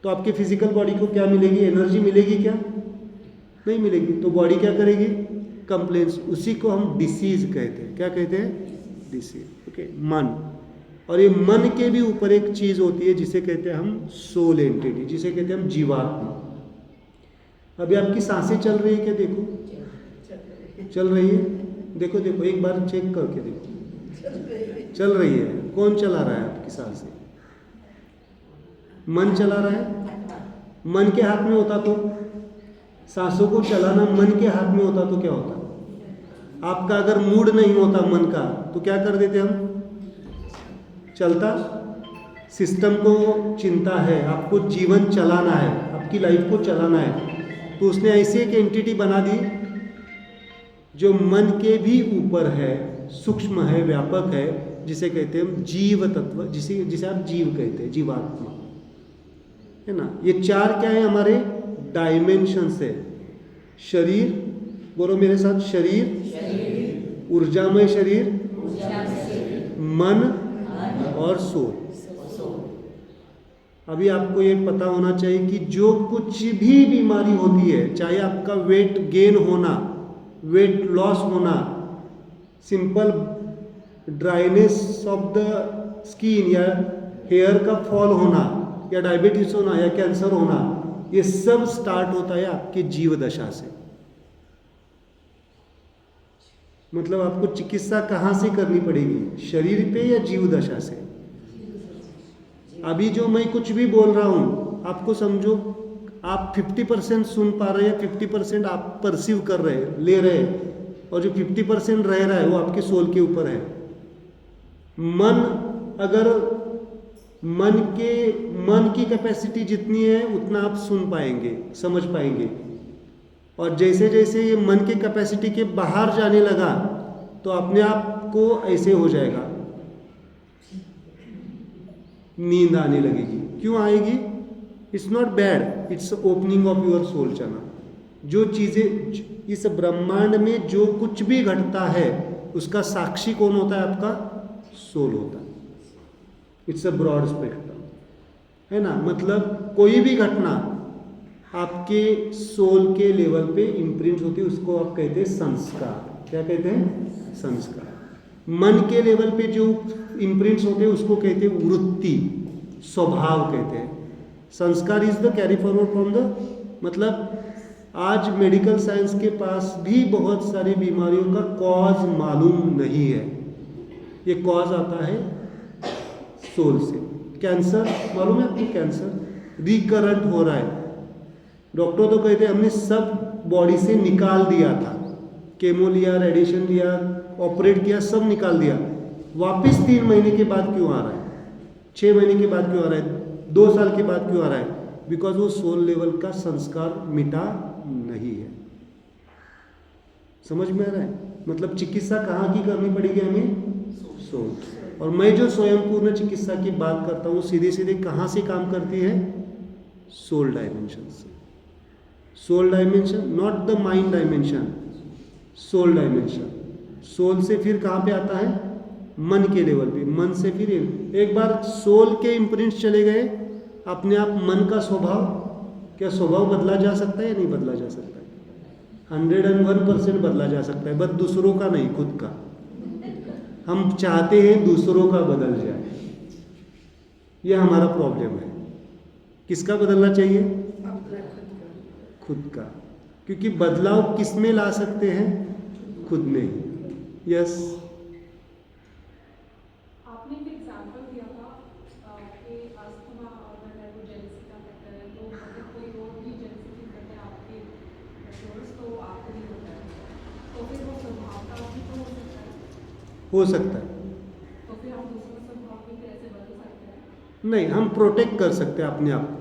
Speaker 1: तो आपके फिजिकल बॉडी को क्या मिलेगी, एनर्जी मिलेगी क्या, नहीं मिलेगी। तो बॉडी क्या करेगी, कंप्लेंट्स। उसी को हम डिसीज कहते हैं। क्या कहते हैं, डिसीज। ओके, मन। और ये मन के भी ऊपर एक चीज होती है जिसे कहते हैं हम सोल एंटिटी, जिसे कहते हैं हम जीवात्मा। अभी आपकी सांसें चल रही है क्या, देखो चल रही है, देखो देखो एक बार चेक करके देखो, चल रही है। कौन चला रहा है आपकी सांसें, मन चला रहा है। मन के हाथ में होता तो, सांसों को चलाना मन के हाथ में होता तो क्या होता। आपका अगर मूड नहीं होता मन का तो क्या कर देते हम, चलता। सिस्टम को चिंता है, आपको जीवन चलाना है, आपकी लाइफ को चलाना है, तो उसने ऐसी एक एंटिटी बना दी जो मन के भी ऊपर है, सूक्ष्म है, व्यापक है, जिसे कहते हैं हम जीव तत्व, जिसे आप जीव कहते हैं, जीवात्मा, है ना। ये चार क्या है, हमारे डायमेंशंस है। शरीर, बोलो मेरे साथ, शरीर, ऊर्जामय शरीर, मन और सोल। अभी आपको ये पता होना चाहिए कि जो कुछ भी बीमारी होती है, चाहे आपका वेट गेन होना, वेट लॉस होना, simple dryness of the skin या हेयर का फॉल होना, या डायबिटीज होना, या कैंसर होना, ये सब स्टार्ट होता है आपके जीव दशा से। मतलब आपको चिकित्सा कहाँ से करनी पड़ेगी, शरीर पे या जीव दशा से। अभी जो मैं कुछ भी बोल रहा हूँ, आपको समझो आप 50% सुन पा रहे हैं, 50% आप परसीव कर रहे हैं, ले रहे हैं, और जो 50% रह रहा है वो आपके सोल के ऊपर है। मन, अगर मन की कैपेसिटी जितनी है उतना आप सुन पाएंगे, समझ पाएंगे, और जैसे जैसे ये मन के कैपेसिटी के बाहर जाने लगा तो अपने आप को ऐसे हो जाएगा, नींद आने लगेगी। क्यों आएगी, it's not bad, it's opening of your soul channel. जो चीज़ें इस ब्रह्मांड में जो कुछ भी घटता है उसका साक्षी कौन होता है, आपका सोल होता है। इट्स अ ब्रॉड स्पेक्ट्रम, है ना। मतलब कोई भी घटना आपके सोल के लेवल पे इम्प्रिंट होती है, उसको आप कहते हैं संस्कार। क्या कहते हैं, संस्कार। मन के लेवल पे जो इम्प्रिंट्स होते हैं उसको कहते हैं वृत्ति, स्वभाव कहते हैं। संस्कार is the carry forward from the, मतलब आज मेडिकल साइंस के पास भी बहुत सारी बीमारियों का कॉज मालूम नहीं है। ये कॉज आता है सोल से। कैंसर मालूम है आपको, कैंसर रिकरेंट हो रहा है, डॉक्टर तो कहते हैं हमने सब बॉडी से निकाल दिया था, केमो लिया, रेडिएशन लिया, ऑपरेट किया, सब निकाल दिया, वापस 3 महीने के बाद क्यों आ रहा है, 6 महीने के बाद क्यों आ रहा है, 2 साल के बाद क्यों आ रहा है, बिकॉज वो सोल लेवल का संस्कार मिटा नहीं है। समझ में आ रहा है? मतलब चिकित्सा कहाँ की करनी पड़ेगी हमें? सोल। और मैं जो स्वयं पूर्ण चिकित्सा की बात करता हूँ सीधे सीधे कहाँ से काम करती है? सोल डायमेंशन से। Soul dimension, not the mind dimension, soul dimension. Soul से फिर कहाँ पे आता है? मन के लेवल पे। मन से फिर एक बार सोल के इम्प्रिंट्स चले गए, अपने आप मन का स्वभाव, क्या स्वभाव बदला जा सकता है या नहीं बदला जा सकता है? 101% बदला जा सकता है, बस दूसरों का नहीं, खुद का। हम चाहते हैं दूसरों का बदल जाए, यह हमारा प्रॉब्लम है। किसका बदलना चाहिए?
Speaker 3: अपना
Speaker 1: खुद का। क्योंकि बदलाव किस में ला सकते हैं? खुद में ही। यस।
Speaker 5: आपने एक एग्जांपल दिया था कि अस्थमा और जेलेसी का फैक्टर है, तो अगर कोई और भी जेलेसी फील करते हैं आपके सोर्स, तो आपको नहीं होता है, तो फिर वो स्वभाव का भी तो हो सकता है।
Speaker 1: हो सकता है।
Speaker 5: तो फिर हम दूसरों का स्वभाव भी कैसे बदल सकते हैं?
Speaker 1: नहीं, हम प्रोटेक्ट कर सकते हैं अपने आप को।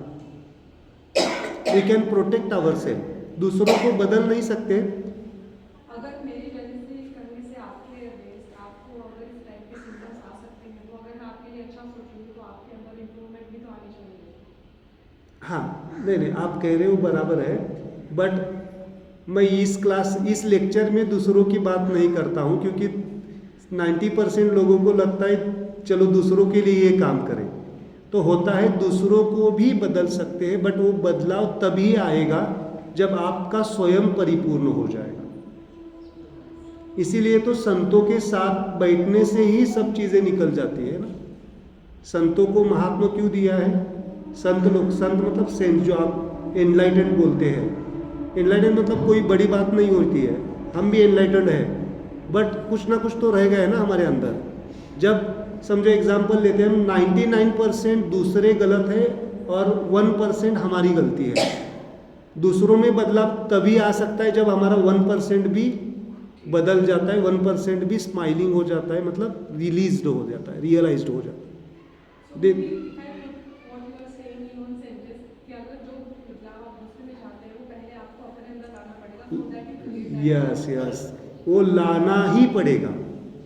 Speaker 1: We can protect our self. दूसरों को बदल नहीं सकते।
Speaker 5: अगर मेरी जेलेसी करने से आपके अगेंस्ट आपको अगर इस टाइप के सिम्टम्स आ सकते हैं, तो अगर मैं आपके लिए अच्छा सोचूंगी तो आपके अंदर इम्प्रूवमेंट भी तो आनी चाहिए।
Speaker 1: हाँ, नहीं, आप कह रहे हो बराबर है, बट मैं इस लेक्चर में दूसरों की बात नहीं करता हूँ, क्योंकि 90% लोगों को लगता है चलो दूसरों के लिए ये काम करें। तो होता है दूसरों को भी बदल सकते हैं, बट वो बदलाव तभी आएगा जब आपका स्वयं परिपूर्ण हो जाएगा। इसीलिए तो संतों के साथ बैठने से ही सब चीज़ें निकल जाती है ना। संतों को महात्मा क्यों दिया है? संत मतलब सेंट, जो आप एनलाइटेंड बोलते हैं। एनलाइटेंड मतलब कोई बड़ी बात नहीं होती है, हम भी एनलाइटेंड है, बट कुछ ना कुछ तो रह गया है ना हमारे अंदर। जब समझो एग्जाम्पल लेते हैं हम, 99% दूसरे गलत है और 1% हमारी गलती है। दूसरों में बदलाव तभी आ सकता है जब हमारा 1% भी बदल जाता है, 1% भी स्माइलिंग हो जाता है, मतलब रिलीज्ड हो जाता है, रियलाइज्ड हो जाता है।
Speaker 5: So maybe if I put what you are saying in one sentence, कि अगर जो बदलाव आप दूसरे में चाहते हैं वो पहले आपको अपने अंदर लाना पड़ेगा, so that you create that.
Speaker 1: Yes yes, वो लाना ही पड़ेगा।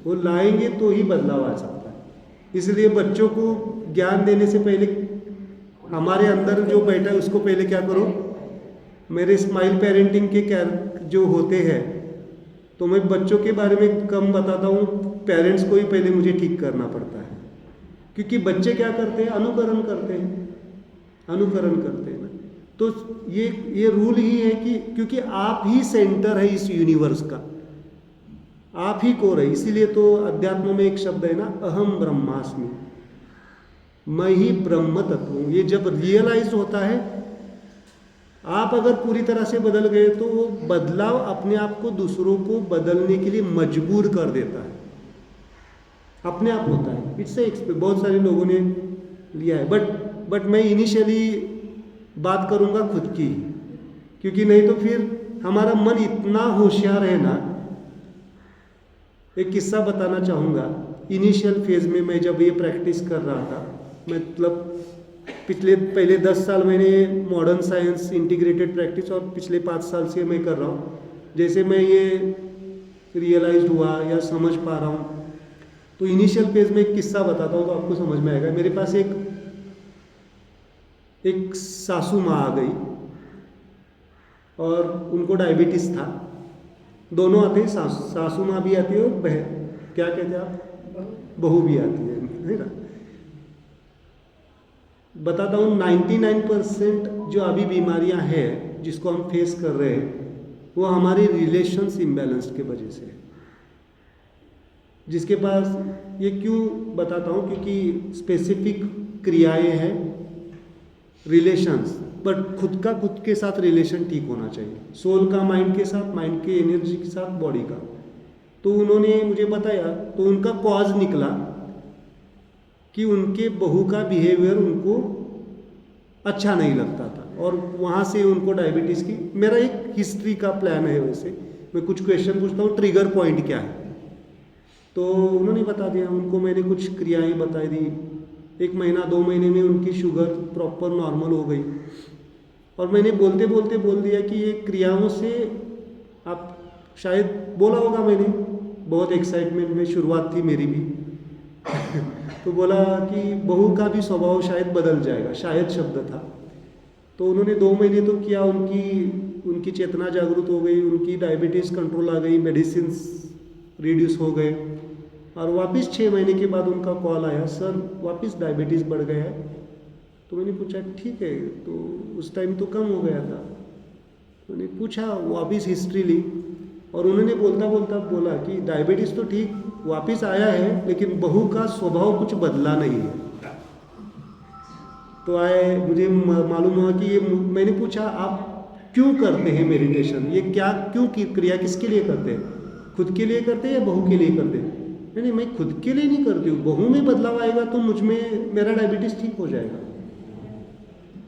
Speaker 1: वो लाएंगे तो ही बदलाव आ सकता है। इसलिए बच्चों को ज्ञान देने से पहले हमारे अंदर जो बैठा है उसको पहले क्या करो। मेरे स्माइल पेरेंटिंग के जो होते हैं, तो मैं बच्चों के बारे में कम बताता हूँ, पेरेंट्स को ही पहले मुझे ठीक करना पड़ता है। क्योंकि बच्चे क्या करते हैं? अनुकरण करते हैं, अनुकरण करते हैं ना। तो ये रूल ही है कि क्योंकि आप ही सेंटर है इस यूनिवर्स का, आप ही कोर है। इसीलिए तो अध्यात्म में एक शब्द है ना, अहम ब्रह्मास्मि, मैं ही ब्रह्म तत्व हूँ। ये जब रियलाइज होता है, आप अगर पूरी तरह से बदल गए तो वो बदलाव अपने आप को दूसरों को बदलने के लिए मजबूर कर देता है, अपने आप होता है। इट्स बहुत सारे लोगों ने लिया है, बट मैं इनिशियली बात करूंगा खुद की, क्योंकि नहीं तो फिर हमारा मन इतना होशियार है ना। एक किस्सा बताना चाहूँगा। इनिशियल फेज में मैं जब ये प्रैक्टिस कर रहा था, मतलब पहले 10 साल मैंने मॉडर्न साइंस इंटीग्रेटेड प्रैक्टिस, और पिछले 5 साल से मैं कर रहा हूँ। जैसे मैं ये रियलाइज हुआ या समझ पा रहा हूँ, तो इनिशियल फेज में एक किस्सा बताता हूँ तो आपको समझ में आएगा। मेरे पास एक सासू माँ आ गई और उनको डायबिटीज़ था। दोनों आते हैं, सासू माँ भी आती है और क्या कहते हैं आप, बहू भी आती है ना। बताता हूँ 99% जो अभी बीमारियां हैं जिसको हम फेस कर रहे हैं, वो हमारे रिलेशंस इम्बैलेंस के वजह से है। जिसके पास ये क्यों बताता हूँ, क्योंकि स्पेसिफिक क्रियाएं हैं, रिलेशंस, बट खुद के साथ रिलेशन ठीक होना चाहिए। सोल का माइंड के साथ, माइंड के एनर्जी के साथ बॉडी का। तो उन्होंने मुझे बताया, तो उनका कॉज निकला कि उनके बहू का बिहेवियर उनको अच्छा नहीं लगता था, और वहाँ से उनको डायबिटीज़ की। मेरा एक हिस्ट्री का प्लान है, वैसे मैं कुछ क्वेश्चन पूछता हूँ, ट्रिगर पॉइंट क्या है। तो उन्होंने बता दिया, उनको मैंने कुछ क्रियाएं बताई दी। 1 महीना 2 महीने में उनकी शुगर प्रॉपर नॉर्मल हो गई। और मैंने बोलते बोलते बोल दिया कि ये क्रियाओं से आप शायद बोला होगा मैंने, बहुत एक्साइटमेंट में शुरुआत थी मेरी भी तो बोला कि बहू का भी स्वभाव शायद बदल जाएगा, शायद शब्द था। तो उन्होंने 2 महीने तो किया, उनकी चेतना जागृत हो गई, उनकी डायबिटीज़ कंट्रोल आ गई, मेडिसिन रिड्यूस हो गए, और वापस 6 महीने के बाद उनका कॉल आया, सर वापस डायबिटीज़ बढ़ गया है। तो मैंने पूछा ठीक है, तो उस टाइम तो कम हो गया था। मैंने पूछा, वापस हिस्ट्री ली, और उन्होंने बोलता बोलता बोला कि डायबिटीज़ तो ठीक वापस आया है, लेकिन बहू का स्वभाव कुछ बदला नहीं है। तो मुझे मालूम हुआ कि ये, मैंने पूछा आप क्यों करते हैं मेडिटेशन, ये क्या क्यों की क्रिया किसके लिए करते हैं, खुद के लिए करते हैं या बहू के लिए करते हैं? नहीं, मैं खुद के लिए नहीं करती हूँ, बहू में बदलाव आएगा तो मुझ में मेरा डायबिटीज़ ठीक हो जाएगा।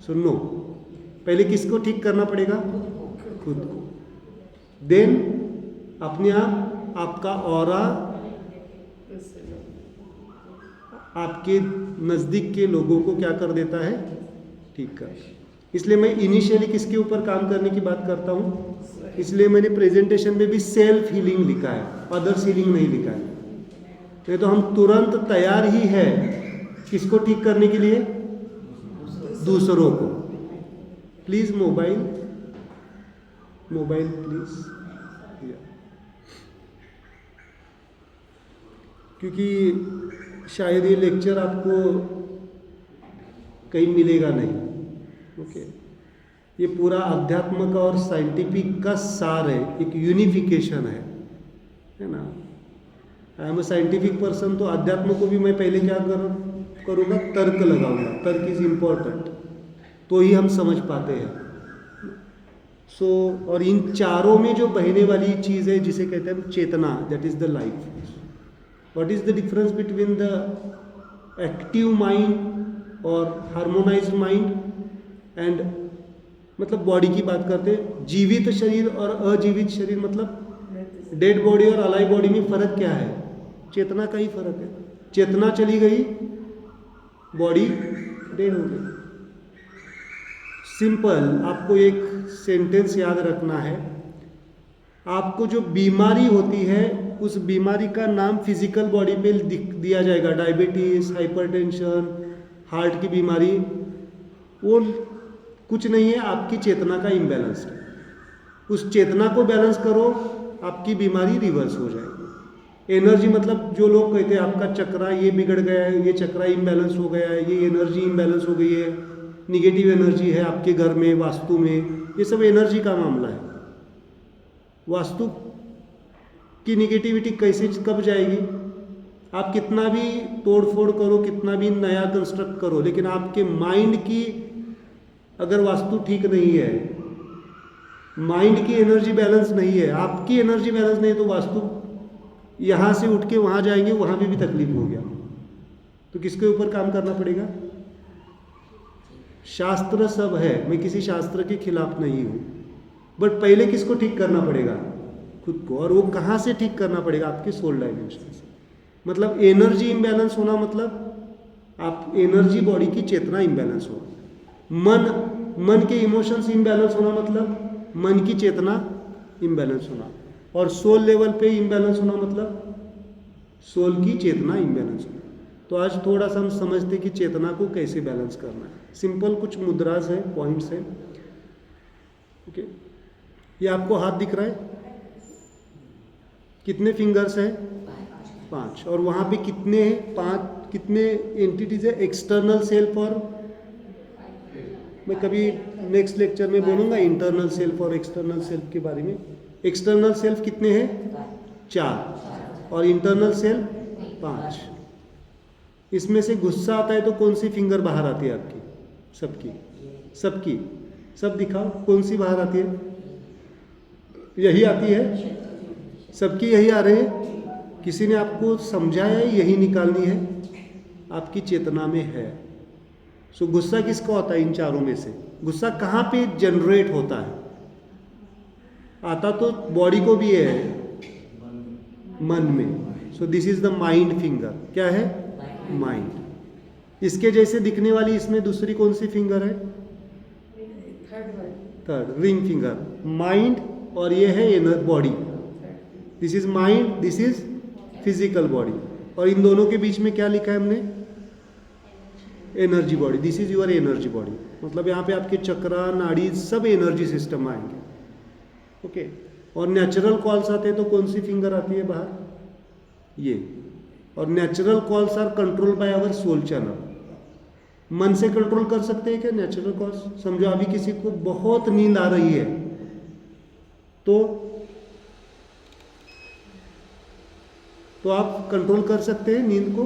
Speaker 1: सुनो, पहले किसको ठीक करना पड़ेगा? खुद को। देन अपने आप आपका ऑरा आपके नज़दीक के लोगों को क्या कर देता है? ठीक कर। इसलिए मैं इनिशियली किसके ऊपर काम करने की बात करता हूँ, इसलिए मैंने प्रेजेंटेशन में भी सेल्फ हीलिंग लिखा है, अदर्स हीलिंग नहीं लिखा है। नहीं तो हम तुरंत तैयार ही है किसको ठीक करने के लिए? दूसरों को। प्लीज़ मोबाइल प्लीज़, क्योंकि शायद ये लेक्चर आपको कहीं मिलेगा नहीं। ओके, ये पूरा अध्यात्म का और साइंटिफिक का सार है, एक यूनिफिकेशन है ना। I am a scientific person, तो अध्यात्म को भी मैं पहले क्या करूँगा? तर्क लगाऊंगा। तर्क इज इम्पॉर्टेंट, तो ही हम समझ पाते हैं। और इन चारों में जो बहने वाली चीज़ है जिसे कहते हैं चेतना, that is the life. What is the difference between the active mind और हार्मोनाइज्ड माइंड एंड, मतलब बॉडी की बात करते हैं, जीवित शरीर और अजीवित शरीर, मतलब डेड बॉडी और अलाइव बॉडी में फ़र्क क्या है? चेतना का ही फर्क है। चेतना चली गई, बॉडी डेड हो गई। सिंपल, आपको एक सेंटेंस याद रखना है। आपको जो बीमारी होती है उस बीमारी का नाम फिजिकल बॉडी पे दिया जाएगा, डायबिटीज, हाइपरटेंशन, हार्ट की बीमारी, वो कुछ नहीं है, आपकी चेतना का इम्बैलेंस है। उस चेतना को बैलेंस करो, आपकी बीमारी रिवर्स हो जाएगी। एनर्जी, मतलब जो लोग कहते हैं आपका चक्रा ये बिगड़ गया है, ये चक्रा इम्बैलेंस हो गया है, ये एनर्जी इम्बैलेंस हो गई है, निगेटिव एनर्जी है आपके घर में, वास्तु में, ये सब एनर्जी का मामला है। वास्तु की निगेटिविटी कैसे कब जाएगी? आप कितना भी तोड़ फोड़ करो, कितना भी नया कंस्ट्रक्ट करो, लेकिन आपके माइंड की अगर वास्तु ठीक नहीं है, माइंड की एनर्जी बैलेंस नहीं है, आपकी एनर्जी बैलेंस नहीं है, तो वास्तु यहाँ से उठ के वहाँ जाएंगे, वहाँ भी तकलीफ हो गया। तो किसके ऊपर काम करना पड़ेगा? शास्त्र सब है, मैं किसी शास्त्र के खिलाफ नहीं हूँ, बट पहले किसको ठीक करना पड़ेगा? खुद को। और वो कहाँ से ठीक करना पड़ेगा? आपके सोल डायमेंशन से। मतलब एनर्जी इम्बैलेंस होना, मतलब आप एनर्जी बॉडी की चेतना इम्बैलेंस हो। मन के इमोशंस इम्बैलेंस होना, मतलब मन की चेतना इम्बैलेंस होना। और सोल लेवल पे इम्बैलेंस होना, मतलब सोल की चेतना इम्बैलेंस होना। तो आज थोड़ा सा हम समझते कि चेतना को कैसे बैलेंस करना है। सिंपल कुछ मुद्रास है, पॉइंट्स है। ओके, ये आपको हाथ दिख रहा है? कितने फिंगर्स हैं? 5। और वहाँ पे कितने हैं? 5। कितने एंटिटीज है? एक्सटर्नल सेल्फ, और मैं कभी नेक्स्ट लेक्चर में बोलूँगा इंटरनल सेल्फ और एक्सटर्नल सेल्फ के बारे में। एक्सटर्नल सेल्फ कितने हैं? 4। और इंटरनल सेल्फ 5। इसमें से गुस्सा आता है तो कौन सी फिंगर बाहर आती है आपकी? सबकी। सब दिखाओ, कौन सी बाहर आती है? यही आती है, सबकी यही आ रहे हैं। किसी ने आपको समझाया है यही निकालनी है, आपकी चेतना में है। सो गुस्सा किसका होता है इन चारों में से? गुस्सा कहाँ पे जनरेट होता है? आता तो बॉडी को भी है, मन में। सो this is the mind finger. क्या है? माइंड। इसके जैसे दिखने वाली इसमें दूसरी कौन सी फिंगर है?
Speaker 3: थर्ड वाली
Speaker 1: थर्ड रिंग फिंगर, माइंड, और ये है inner body. This is mind, this is physical body, और इन दोनों के बीच में क्या लिखा है हमने? Energy body. This is your energy body, मतलब यहाँ पे आपके चक्रा, नाड़ी, सब एनर्जी सिस्टम आएंगे। ओके, और नेचुरल कॉल्स आते हैं तो कौन सी फिंगर आती है बाहर? ये। और natural calls are control by our soul channel. मन से कंट्रोल कर सकते हैं क्या नेचुरल कॉल्स? समझो अभी किसी को बहुत नींद आ रही है तो आप कंट्रोल कर सकते हैं नींद को,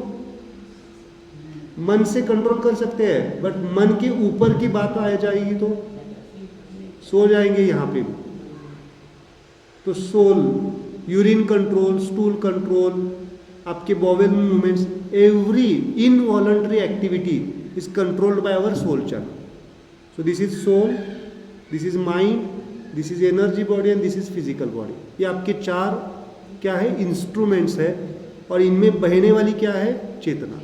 Speaker 1: मन से कंट्रोल कर सकते हैं, बट मन के ऊपर की बात आ जाएगी तो सो जाएंगे यहाँ पे भी। तो soul, urine control, stool control, आपके bowel movements, every involuntary activity is controlled by our soul channel. So this is soul, this is mind, this is energy body and this is physical body. ये आपके चार क्या है? Instruments है, और इनमें बहने वाली क्या है? चेतना।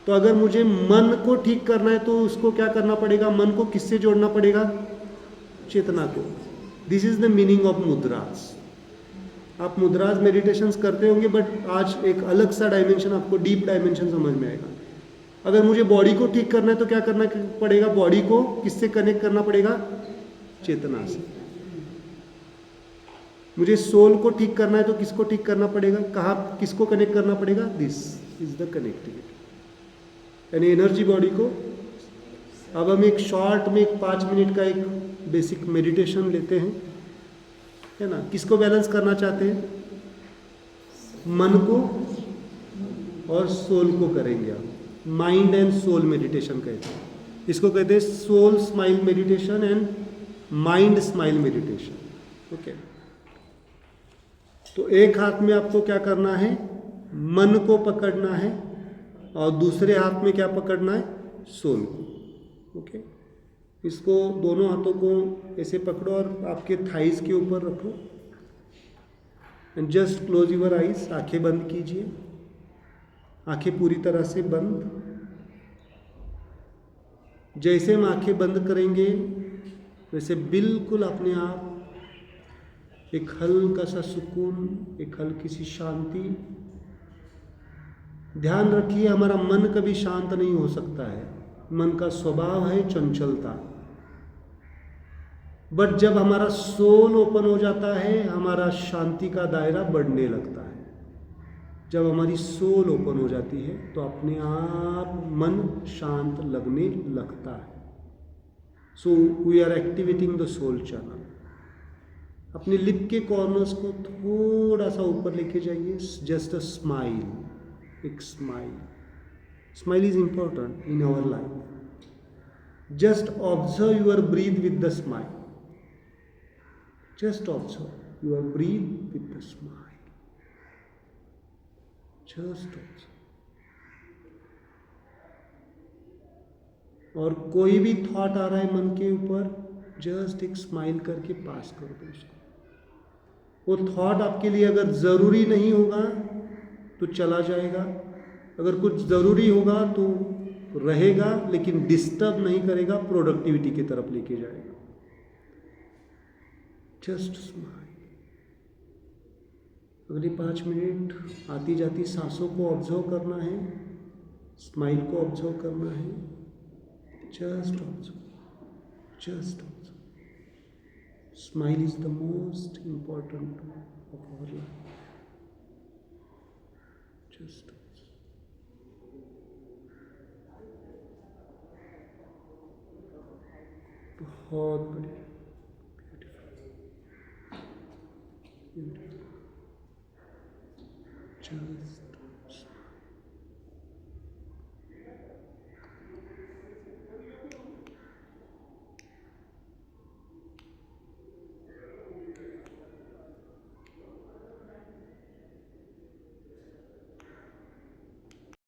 Speaker 1: तो अगर मुझे मन को ठीक करना है तो उसको क्या करना पड़ेगा? मन को किससे जोड़ना पड़ेगा? चेतना को। This is the meaning of mudras. आप मुद्रास मेडिटेशंस करते होंगे, बट आज एक अलग सा डायमेंशन, आपको डीप डायमेंशन समझ में आएगा। अगर मुझे बॉडी को ठीक करना है तो क्या करना पड़ेगा? बॉडी को किससे कनेक्ट करना पड़ेगा? चेतना से। मुझे सोल को ठीक करना है तो किसको ठीक करना पड़ेगा? कहाँ, किसको कनेक्ट करना पड़ेगा? This is the connectivity. यानी एनर्जी बॉडी को। अब हम एक शॉर्ट में 5 मिनट का एक बेसिक मेडिटेशन लेते हैं, है ना। किसको बैलेंस करना चाहते हैं? मन को और सोल को करेंगे आप। माइंड एंड सोल मेडिटेशन कहते हैं इसको, कहते हैं soul smile meditation and mind smile meditation. Okay, तो एक हाथ में आपको क्या करना है? मन को पकड़ना है, और दूसरे हाथ में क्या पकड़ना है? सोल को। ओके, इसको दोनों हाथों को ऐसे पकड़ो और आपके थाइस के ऊपर रखो, and just close your eyes. आंखें बंद कीजिए, आंखें पूरी तरह से बंद। जैसे हम आंखें बंद करेंगे वैसे बिल्कुल अपने आप एक हल्का सा सुकून, एक हल्की सी शांति। ध्यान रखिए, हमारा मन कभी शांत नहीं हो सकता है। मन का स्वभाव है चंचलता, बट जब हमारा सोल ओपन हो जाता है, हमारा शांति का दायरा बढ़ने लगता है। जब हमारी सोल ओपन हो जाती है तो अपने आप मन शांत लगने लगता है। So we are activating the soul channel. अपने लिप के कॉर्नर्स को थोड़ा सा ऊपर लेके जाइए, जस्ट अ स्माइल, एक smile. Smile is important in our life. Just observe your breath with the smile. Just observe your breath with the smile. Just observe. और कोई भी थॉट आ रहा है मन के ऊपर, जस्ट एक स्माइल करके पास कर दो उसको। वो थॉट आपके लिए अगर ज़रूरी नहीं होगा तो चला जाएगा, अगर कुछ ज़रूरी होगा तो रहेगा, लेकिन डिस्टर्ब नहीं करेगा, प्रोडक्टिविटी की तरफ लेके जाएगा। Just smile. अगले 5 मिनट आती जाती सांसों को ऑब्जर्व करना है, स्माइल को ऑब्जर्व करना है। Just observe, just observe. Smile is the most important of our life. Just बहुत बढ़िया, ब्यूटीफुल, ब्यूटीफुल। Just